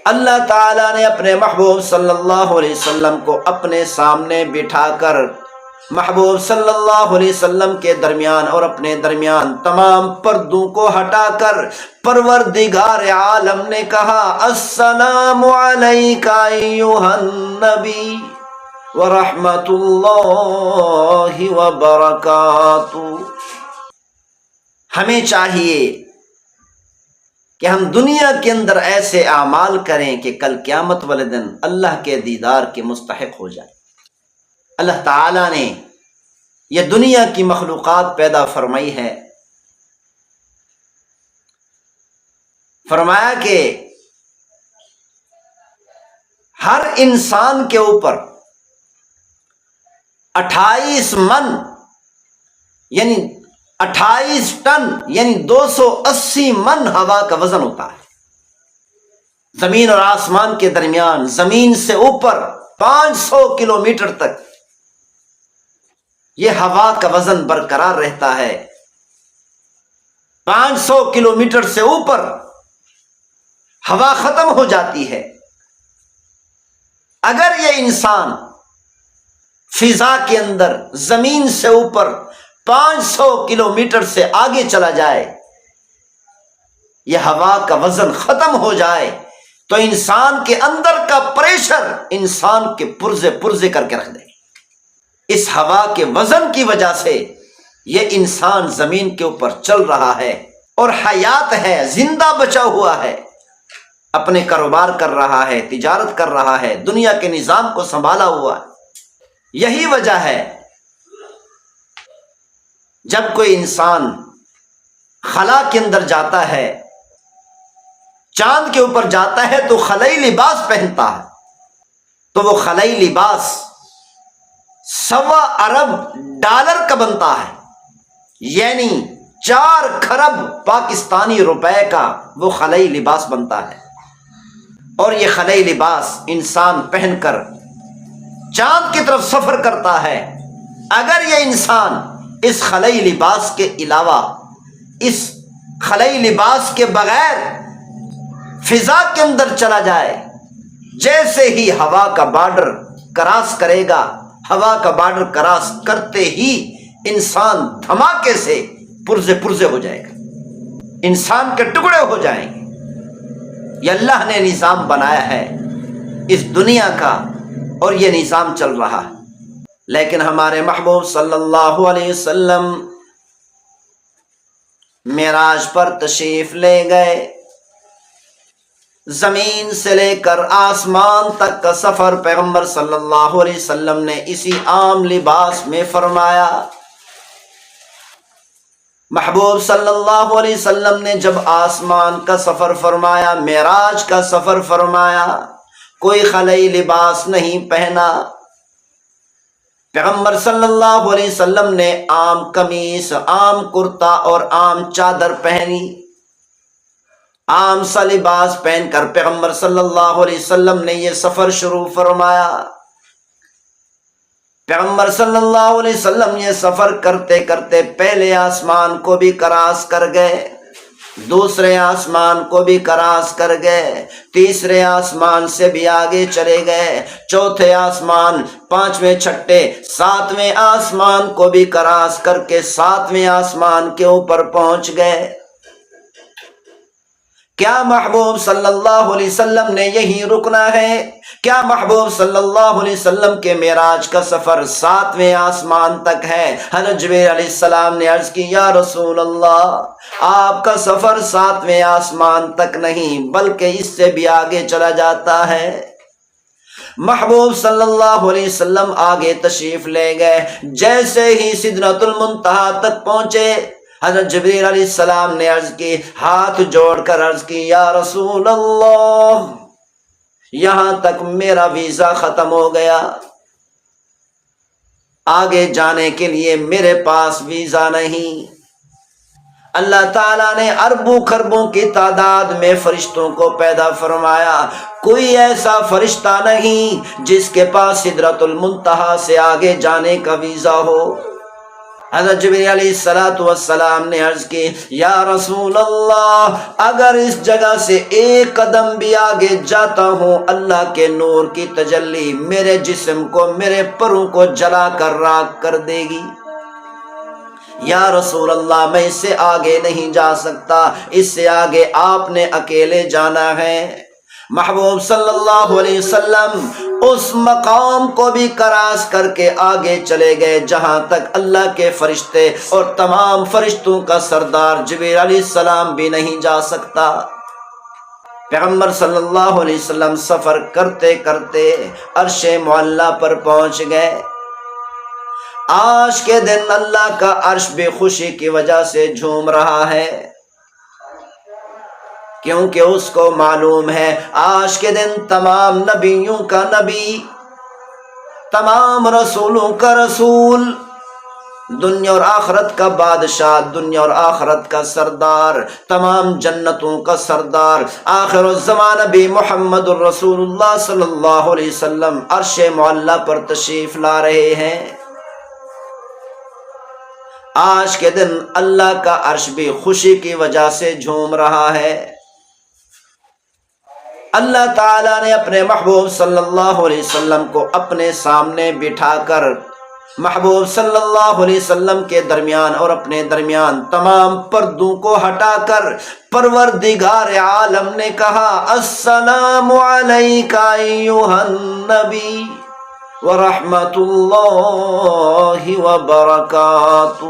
اللہ تعالیٰ نے اپنے محبوب صلی اللہ علیہ وسلم کو اپنے سامنے بٹھا کر محبوب صلی اللہ علیہ وسلم کے درمیان اور اپنے درمیان تمام پردوں کو ہٹا کر پروردگار عالم نے کہا السلام علیکہ ایھا النبی ورحمۃ اللہ وبرکاتہ۔ ہمیں چاہیے کہ ہم دنیا کے اندر ایسے اعمال کریں کہ کل قیامت والے دن اللہ کے دیدار کے مستحق ہو جائیں۔ اللہ تعالیٰ نے یہ دنیا کی مخلوقات پیدا فرمائی ہے، فرمایا کہ ہر انسان کے اوپر 28 من یعنی 28 ٹن یعنی 280 من ہوا کا وزن ہوتا ہے۔ زمین اور آسمان کے درمیان، زمین سے اوپر 500 کلومیٹر تک یہ ہوا کا وزن برقرار رہتا ہے۔ 500 کلومیٹر سے اوپر ہوا ختم ہو جاتی ہے۔ اگر یہ انسان فضا کے اندر زمین سے اوپر 500 کلومیٹر سے آگے چلا جائے، یہ ہوا کا وزن ختم ہو جائے تو انسان کے اندر کا پریشر انسان کے پرزے پرزے کر کے رکھ دے۔ اس ہوا کے وزن کی وجہ سے یہ انسان زمین کے اوپر چل رہا ہے اور حیات ہے، زندہ بچا ہوا ہے، اپنے کاروبار کر رہا ہے، تجارت کر رہا ہے، دنیا کے نظام کو سنبھالا ہوا ہے۔ یہی وجہ ہے جب کوئی انسان خلا کے اندر جاتا ہے، چاند کے اوپر جاتا ہے تو خلائی لباس پہنتا ہے، تو وہ خلائی لباس 1.25 ارب ڈالر کا بنتا ہے، یعنی 4 کھرب پاکستانی روپے کا وہ خلائی لباس بنتا ہے۔ اور یہ خلائی لباس انسان پہن کر چاند کی طرف سفر کرتا ہے۔ اگر یہ انسان اس خلائی لباس کے علاوہ، اس خلائی لباس کے بغیر فضا کے اندر چلا جائے، جیسے ہی ہوا کا بارڈر کراس کرے گا، ہوا کا بارڈر کراس کرتے ہی انسان دھماکے سے پرزے پرزے ہو جائے گا، انسان کے ٹکڑے ہو جائیں گے۔ یہ اللہ نے نظام بنایا ہے اس دنیا کا، اور یہ نظام چل رہا ہے۔ لیکن ہمارے محبوب صلی اللہ علیہ وسلم معراج پر تشریف لے گئے، زمین سے لے کر آسمان تک کا سفر پیغمبر صلی اللہ علیہ وسلم نے اسی عام لباس میں فرمایا۔ محبوب صلی اللہ علیہ وسلم نے جب آسمان کا سفر فرمایا، معراج کا سفر فرمایا، کوئی خلائی لباس نہیں پہنا۔ پیغمبر صلی اللہ علیہ وسلم نے عام قمیص، عام کرتا اور عام چادر پہنی، عام سا لباس پہن کر پیغمبر صلی اللہ علیہ وسلم نے یہ سفر شروع فرمایا۔ پیغمبر صلی اللہ علیہ وسلم یہ سفر کرتے کرتے پہلے آسمان کو بھی کراس کر گئے، دوسرے آسمان کو بھی کراس کر گئے، تیسرے آسمان سے بھی آگے چلے گئے، چوتھے آسمان، پانچویں، چھٹے، ساتویں آسمان کو بھی کراس کر کے 7ویں آسمان کے اوپر پہنچ گئے۔ کیا محبوب صلی اللہ علیہ وسلم نے یہی رکنا ہے؟ کیا محبوب صلی اللہ علیہ وسلم کے معراج کا سفر 7ویں آسمان تک ہے؟ حضرت جبرائیل علیہ السلام نے عرض کی، یا رسول اللہ، آپ کا سفر 7ویں آسمان تک نہیں بلکہ اس سے بھی آگے چلا جاتا ہے۔ محبوب صلی اللہ علیہ وسلم آگے تشریف لے گئے، جیسے ہی سدرۃ المنتہا تک پہنچے، حضرت جبرائیل علیہ السلام نے عرض کی، ہاتھ جوڑ کر عرض کی، یا رسول اللہ، یہاں تک میرا ویزا ختم ہو گیا، آگے جانے کے لیے میرے پاس ویزا نہیں۔ اللہ تعالیٰ نے اربوں خربوں کی تعداد میں فرشتوں کو پیدا فرمایا، کوئی ایسا فرشتہ نہیں جس کے پاس سدرۃ المنتہا سے آگے جانے کا ویزا ہو۔ حضرت جبریل علیہ الصلوۃ والسلام نے عرض کی یا رسول اللہ اگر اس جگہ سے ایک قدم بھی آگے جاتا ہوں اللہ کے نور کی تجلی میرے جسم کو میرے پروں کو جلا کر راکھ کر دے گی۔ یا رسول اللہ میں اس سے آگے نہیں جا سکتا، اس سے آگے آپ نے اکیلے جانا ہے۔ محبوب صلی اللہ علیہ وسلم اس مقام کو بھی کراس کر کے آگے چلے گئے جہاں تک اللہ کے فرشتے اور تمام فرشتوں کا سردار جبریل علیہ السلام بھی نہیں جا سکتا۔ پیغمبر صلی اللہ علیہ وسلم سفر کرتے کرتے عرش معلیٰ پر پہنچ گئے۔ آج کے دن اللہ کا عرش بھی خوشی کی وجہ سے جھوم رہا ہے، کیونکہ اس کو معلوم ہے آج کے دن تمام نبیوں کا نبی، تمام رسولوں کا رسول، دنیا اور آخرت کا بادشاہ، دنیا اور آخرت کا سردار، تمام جنتوں کا سردار، آخر الزمان نبی محمد الرسول اللہ صلی اللہ علیہ وسلم عرش معلیٰ پر تشریف لا رہے ہیں۔ آج کے دن اللہ کا عرش بھی خوشی کی وجہ سے جھوم رہا ہے۔ اللہ تعالیٰ نے اپنے محبوب صلی اللہ علیہ وسلم کو اپنے سامنے بٹھا کر محبوب صلی اللہ علیہ وسلم کے درمیان اور اپنے درمیان تمام پردوں کو ہٹا کر پروردگار عالم نے کہا السلام علیک ایھا النبی ورحمۃ اللہ وبرکاتہ۔